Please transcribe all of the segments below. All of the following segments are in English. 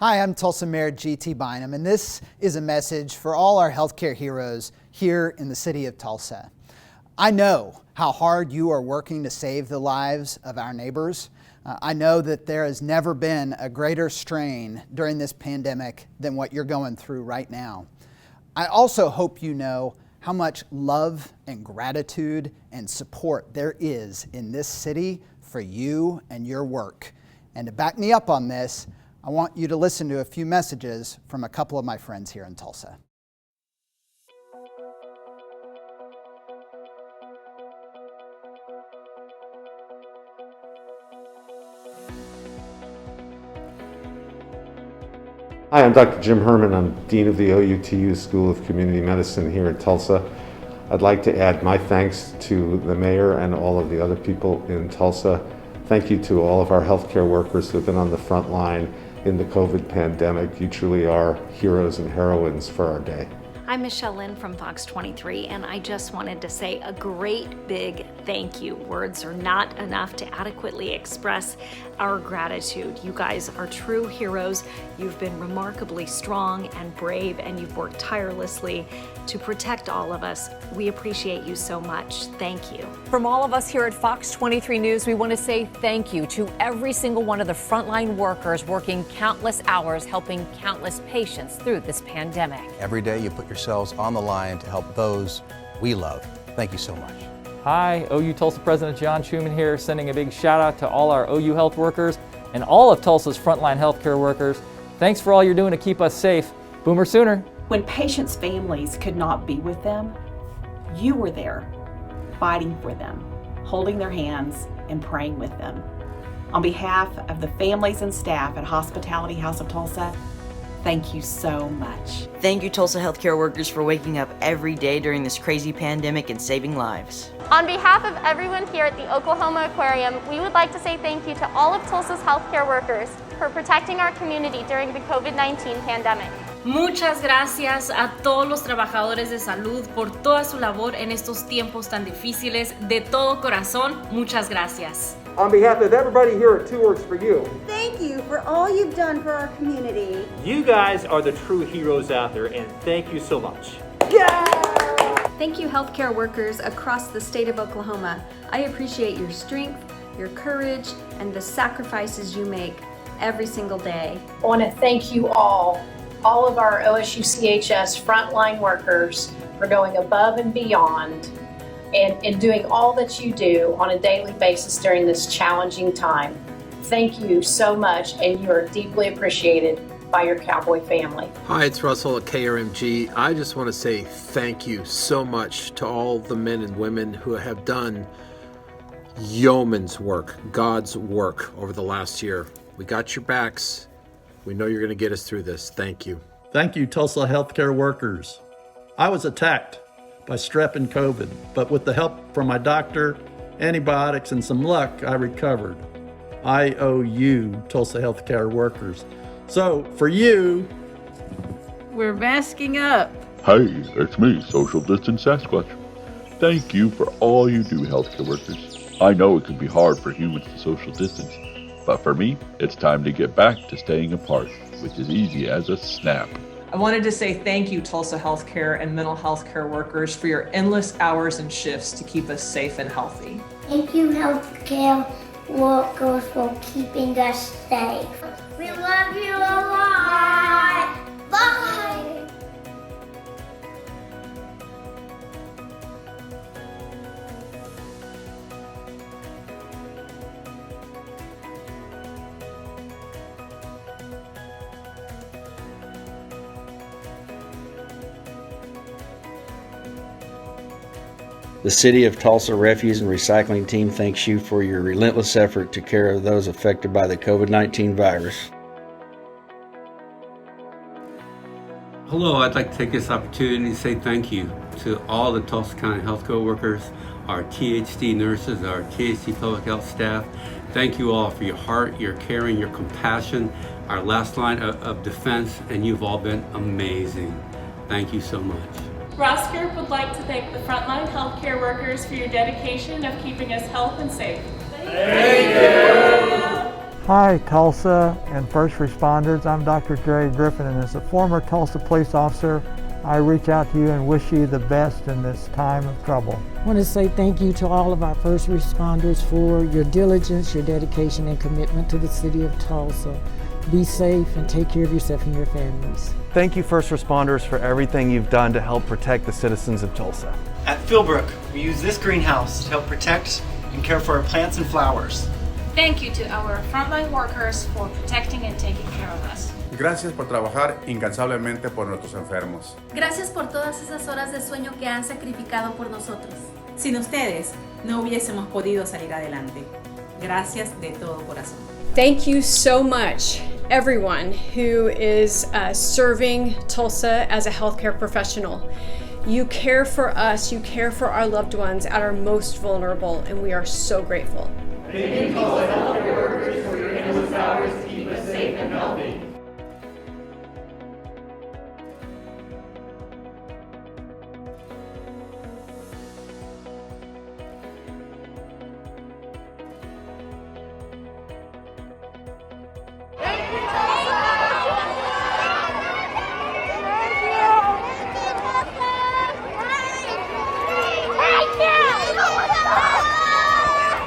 Hi, I'm Tulsa Mayor G.T. Bynum, and this is a message for all our healthcare heroes here in the city of Tulsa. I know how hard you are working to save the lives of our neighbors. I know that there has never been a greater strain during this pandemic than what you're going through right now. I also hope you know how much love and gratitude and support there is in this city for you and your work. And to back me up on this, I want you to listen to a few messages from a couple of my friends here in Tulsa. Hi, I'm Dr. Jim Herman. I'm Dean of the OUTU School of Community Medicine here in Tulsa. I'd like to add my thanks to the mayor and all of the other people in Tulsa. Thank you to all of our healthcare workers who have been on the front line in the COVID pandemic. You truly are heroes and heroines for our day. I'm Michelle Lynn from Fox 23, and I just wanted to say a great big thank you. Words are not enough to adequately express our gratitude. You guys are true heroes. You've been remarkably strong and brave, and you've worked tirelessly to protect all of us. We appreciate you so much. Thank you. From all of us here at Fox 23 News, we want to say thank you to every single one of the frontline workers working countless hours helping countless patients through this pandemic. Every day you put yourselves on the line to help those we love. Thank you so much. Hi, OU Tulsa President John Schuman here, sending a big shout out to all our OU health workers and all of Tulsa's frontline healthcare workers. Thanks for all you're doing to keep us safe. Boomer Sooner. When patients' families could not be with them, you were there, fighting for them, holding their hands and praying with them. On behalf of the families and staff at Hospitality House of Tulsa, thank you so much. Thank you, Tulsa healthcare workers, for waking up every day during this crazy pandemic and saving lives. On behalf of everyone here at the Oklahoma Aquarium, we would like to say thank you to all of Tulsa's healthcare workers for protecting our community during the COVID-19 pandemic. Muchas gracias a todos los trabajadores de salud por toda su labor en estos tiempos tan difíciles. De todo corazón, muchas gracias. On behalf of everybody here at Two Works for You, thank you for all you've done for our community. You guys are the true heroes out there, and thank you so much. Yeah! Thank you, healthcare workers across the state of Oklahoma. I appreciate your strength, your courage, and the sacrifices you make every single day. I want to thank you all of our OSU CHS frontline workers for going above and beyond and doing all that you do on a daily basis during this challenging time. Thank you so much, and you are deeply appreciated by your Cowboy family. Hi, it's Russell at KRMG. I just want to say thank you so much to all the men and women who have done yeoman's work, God's work over the last year. We got your backs. We know you're going to get us through this. Thank you. Thank you, Tulsa healthcare workers. I was attacked by strep and COVID, but with the help from my doctor, antibiotics, and some luck, I recovered. I owe you, Tulsa healthcare workers. So, for you, we're masking up. Hey, it's me, Social Distance Sasquatch. Thank you for all you do, healthcare workers. I know it can be hard for humans to social distance, but for me, it's time to get back to staying apart, which is easy as a snap. I wanted to say thank you, Tulsa healthcare and mental health care workers, for your endless hours and shifts to keep us safe and healthy. Thank you, healthcare workers, for keeping us safe. We love you a lot. Bye. The City of Tulsa Refuse and Recycling Team thanks you for your relentless effort to care of those affected by the COVID-19 virus. Hello, I'd like to take this opportunity to say thank you to all the Tulsa County healthcare workers, our THD nurses, our THD public health staff. Thank you all for your heart, your caring, your compassion, our last line of defense, and you've all been amazing. Thank you so much. Ross would like to thank the frontline healthcare workers for your dedication of keeping us healthy and safe. Thank you. Hi, Tulsa and first responders. I'm Dr. Jerry Griffin, and as a former Tulsa police officer, I reach out to you and wish you the best in this time of trouble. I want to say thank you to all of our first responders for your diligence, your dedication, and commitment to the city of Tulsa. Be safe and take care of yourself and your families. Thank you, first responders, for everything you've done to help protect the citizens of Tulsa. At Philbrook, we use this greenhouse to help protect and care for our plants and flowers. Thank you to our frontline workers for protecting and taking care of us. Gracias por trabajar incansablemente por nuestros enfermos. Gracias por todas esas horas de sueño que han sacrificado por nosotros. Sin ustedes, no hubiésemos podido salir adelante. Gracias de todo corazón. Thank you so much, everyone who is serving Tulsa as a healthcare professional. You care for us, you care for our loved ones at our most vulnerable, and we are so grateful. Thank you, Tulsa healthcare workers, for your endless hours to keep us safe and healthy.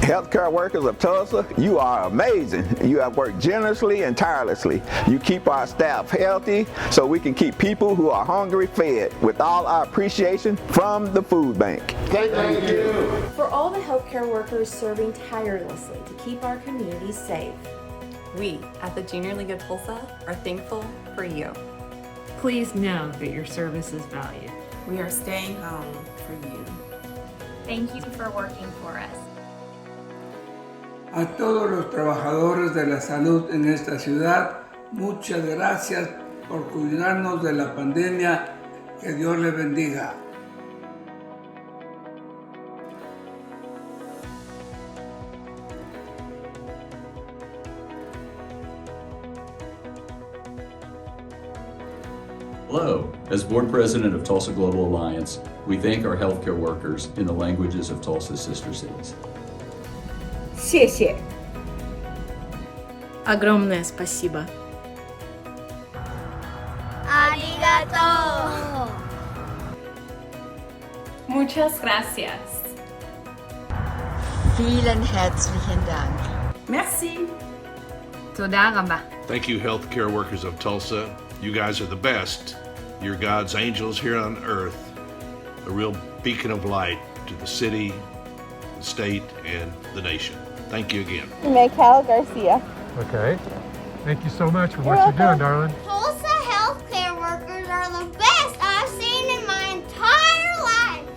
Healthcare workers of Tulsa, you are amazing. You have worked generously and tirelessly. You keep our staff healthy so we can keep people who are hungry fed. With all our appreciation from the food bank. Thank you. For all the healthcare workers serving tirelessly to keep our communities safe. We at the Junior League of Tulsa are thankful for you. Please know that your service is valued. We are staying home for you. Thank you for working for us. A todos los trabajadores de la salud en esta ciudad, muchas gracias por cuidarnos de la pandemia. Que Dios les bendiga. Hello. As Board President of Tulsa Global Alliance, we thank our healthcare workers in the languages of Tulsa's sister cities. 谢谢. Огромное спасибо. Arigato. Muchas gracias. Vielen herzlichen Dank. Merci. תודה רבה. Thank you, healthcare workers of Tulsa. You guys are the best. You're God's angels here on earth, a real beacon of light to the city, the state, and the nation. Thank you again. Maycal Garcia. Okay. Thank you so much for what you're doing, darling. Tulsa healthcare workers are the best I've seen in my entire life.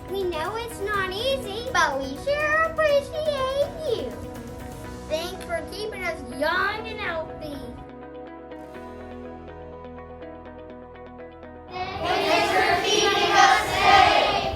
We know it's not easy, but we sure appreciate you. Thanks for keeping us young and healthy. Thanks for keeping us safe.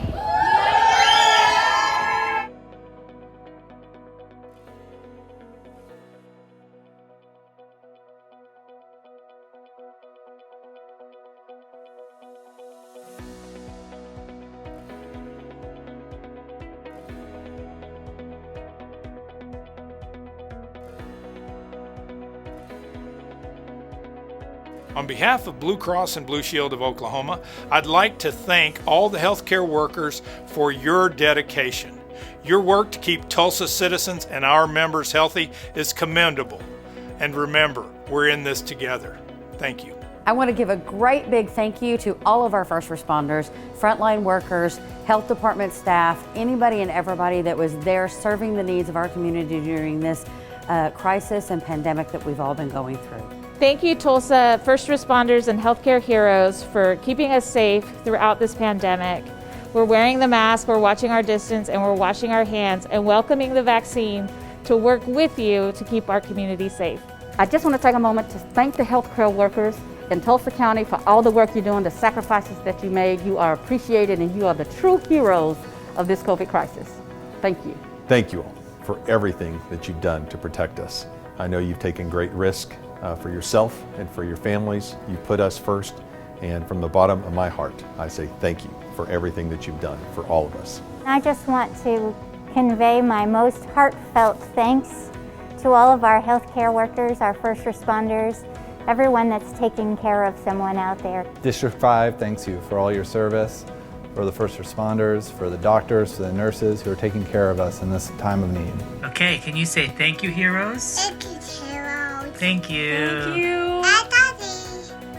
On behalf of Blue Cross and Blue Shield of Oklahoma, I'd like to thank all the healthcare workers for your dedication. Your work to keep Tulsa citizens and our members healthy is commendable. And remember, we're in this together. Thank you. I want to give a great big thank you to all of our first responders, frontline workers, health department staff, anybody and everybody that was there serving the needs of our community during this crisis and pandemic that we've all been going through. Thank you, Tulsa first responders and healthcare heroes, for keeping us safe throughout this pandemic. We're wearing the mask, we're watching our distance, and we're washing our hands and welcoming the vaccine to work with you to keep our community safe. I just want to take a moment to thank the healthcare workers in Tulsa County for all the work you're doing, the sacrifices that you made. You are appreciated and you are the true heroes of this COVID crisis. Thank you. Thank you all for everything that you've done to protect us. I know you've taken great risk for yourself and for your families. You put us first, and from the bottom of my heart, I say thank you for everything that you've done for all of us. I just want to convey my most heartfelt thanks To all of our healthcare workers, our first responders, everyone that's taking care of someone out there. District 5 thanks you for all your service, for the first responders, for the doctors, for the nurses who are taking care of us in this time of need. Okay, can you say thank you, heroes? Thank you, heroes. Thank you. Thank you.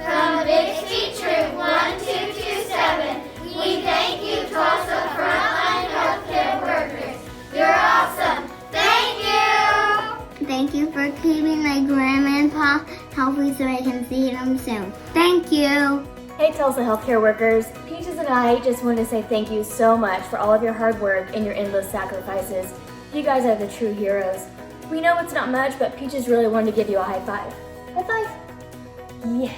From Big Street Troop 1227, we thank you, Tulsa Frontline Healthcare Workers. You're awesome. Thank you. Thank you for keeping my grandma and pa healthy so I can see them soon. Thank you. Hey Tulsa healthcare workers, Peaches and I just wanted to say thank you so much for all of your hard work and your endless sacrifices. You guys are the true heroes. We know it's not much, but Peaches really wanted to give you a high five. High five. Yes.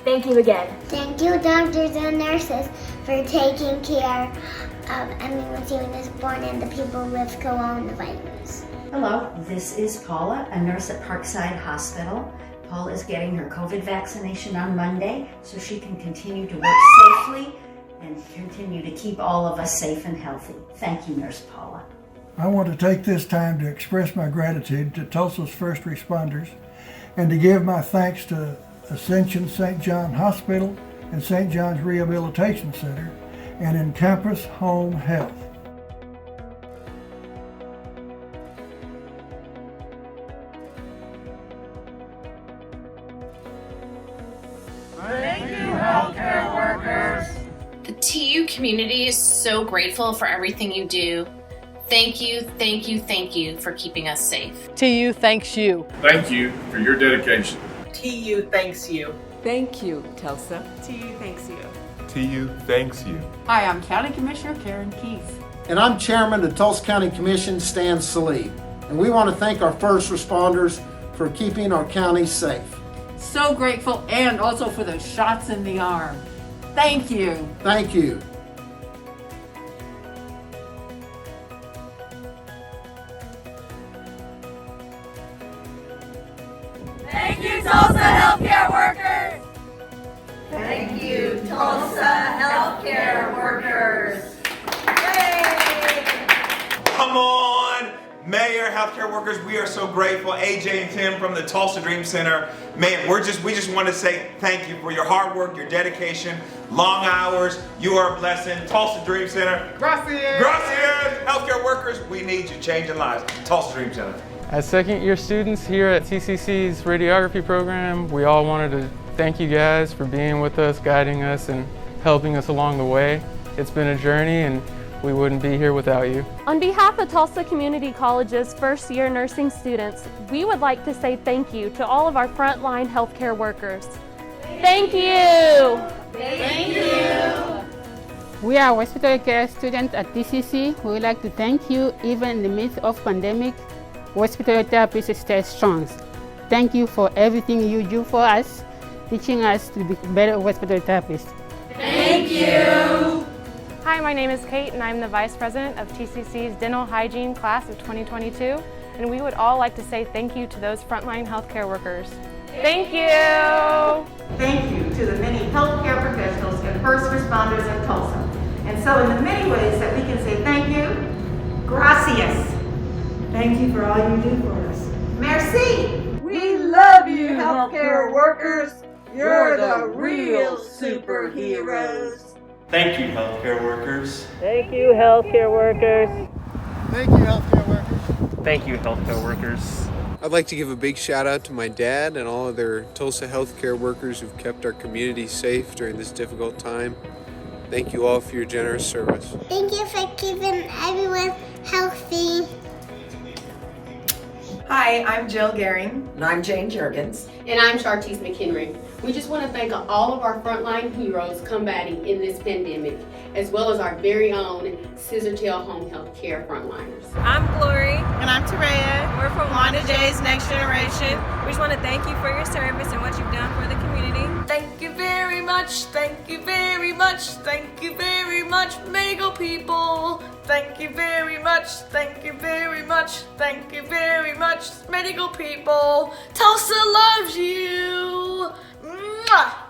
Thank you again. Thank you, doctors and nurses, for taking care of everyone who was born and the people with coronavirus. Hello, this is Paula, a nurse at Parkside Hospital. Paula is getting her COVID vaccination on Monday so she can continue to work safely and continue to keep all of us safe and healthy. Thank you, Nurse Paula. I want to take this time to express my gratitude to Tulsa's first responders and to give my thanks to Ascension St. John Hospital and St. John's Rehabilitation Center and Encompass Home Health. Thank you, healthcare workers. The TU community is so grateful for everything you do. Thank you, thank you, thank you for keeping us safe. TU thanks you. Thank you for your dedication. TU thanks you. Thank you, Tulsa. TU thanks you. TU thanks you. Hi, I'm County Commissioner Karen Keith. And I'm Chairman of Tulsa County Commission, Stan Salib. And we want to thank our first responders for keeping our county safe. So grateful, and also for the shots in the arm. Thank you. Thank you. Thank you, Tulsa healthcare workers. Thank you, Tulsa healthcare workers. Yay! Come on, Mayor, healthcare workers, we are so grateful. AJ and Tim from the Tulsa Dream Center. Man, we just want to say thank you for your hard work, your dedication, long hours. You are a blessing. Tulsa Dream Center. Gracias. Gracias. Healthcare workers, we need you changing lives. Tulsa Dream Center. As second-year students here at TCC's radiography program, we all wanted to thank you guys for being with us, guiding us, and helping us along the way. It's been a journey, and we wouldn't be here without you. On behalf of Tulsa Community College's first-year nursing students, we would like to say thank you to all of our frontline healthcare workers. Thank you! Thank you! We are respiratory care students at TCC. We would like to thank you. Even in the midst of pandemic, respiratory therapists stay strong. Thank you for everything you do for us, teaching us to be better respiratory therapists. Thank you! Hi, my name is Kate and I'm the Vice President of TCC's Dental Hygiene Class of 2022, and we would all like to say thank you to those frontline healthcare workers. Thank you! Thank you to the many healthcare professionals and first responders in Tulsa. And so in the many ways that we can say thank you, gracias. Thank you for all you do for us. Merci. We love you, healthcare workers. You're the real superheroes. Thank you, healthcare workers. Thank you, healthcare workers. Thank you, healthcare workers. Thank you, healthcare workers. I'd like to give a big shout out to my dad and all other Tulsa healthcare workers who've kept our community safe during this difficult time. Thank you all for your generous service. Thank you for keeping everyone healthy. Hi, I'm Jill Gehring. And I'm Jane Juergens. And I'm Chartice McHenry. We just want to thank all of our frontline heroes combating in this pandemic, as well as our very own Scissortail Home Health Care frontliners. I'm Glory. And I'm Teraya. We're from Wanda J's Next Generation. We just want to thank you for your service and what you've done for the community. Thank you very much, thank you very much, thank you very much, medical people. Thank you very much, thank you very much, thank you very much, medical people. Tulsa loves you. Mwah!